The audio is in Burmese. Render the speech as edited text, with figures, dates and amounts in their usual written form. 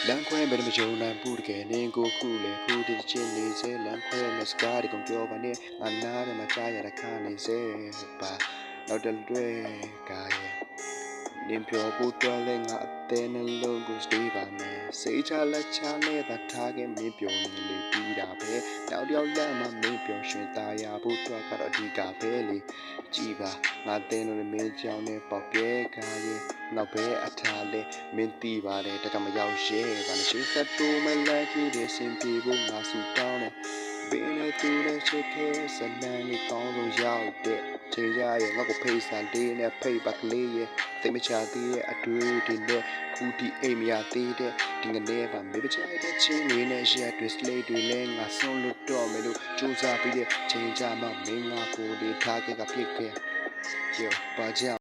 လမ်းခွဲဘယ်မကြုံနိုင်ဘူးတကယ်နင်းကိုခုလေခုဒီချင်းနေစေလမ်းခွဲမစကားဒီကောင်ပြောပါနဲ့အနားနဲ့မကြားရတဲ့ခါနေစေပါနောက်တလွဲကားရဲ့နင်းပြောဖို့တော်လဲငါအသေးနှလုံးကိုစတေးပါမယ်စိတ်ချလက်ချနဲ့သာထားခဲ့မင်းပြောနေလေပြီးတာပဲနောက်တယောက်လက်မှမင်းပြောရှင်သားရဖို့တော့ကတော့ဒီကပဲလေကြည်ပါငါတင်းလို့မင်းကြောင်နဲ့ပေါက်ပြဲကားရဲ့နောက်ပဲအထားလဲမင်းတီးပါတယ်တကမရောက်ရဲဗာနဲ့ရှိသက်တူမလိုက်ကြီးတဲ့စင်ပြေဖို့ငါဆူတောင်းတယ်ဘင်းနဲ့သူနဲ့ချစ်ခဲ့ဇလန်นี่ကောင်းဆုံးရောက်တဲ့ချိန်ရရဲ့ငါ့ကိုဖိတ်ဆန်လေးနဲ့ဖိတ်ပါကလေးရဲ့သိမချသေးရဲ့အတွေ့ဒီနဲ့ခုဒီအိမ်မရသေးတဲ့ဒီငနေပါမေးပချိုက်တဲ့ချင်းတွေနဲ့ရက်တွေစလေးတွေလဲငါဆုံးလို့တော့မယ်လို့စူးစမ်းပြီးတဲ့ချိန်ကြမှာမင်းငါကိုလေးထားခဲ့ကဖြစ်ခဲ့ Yo, ဘာကြောင့်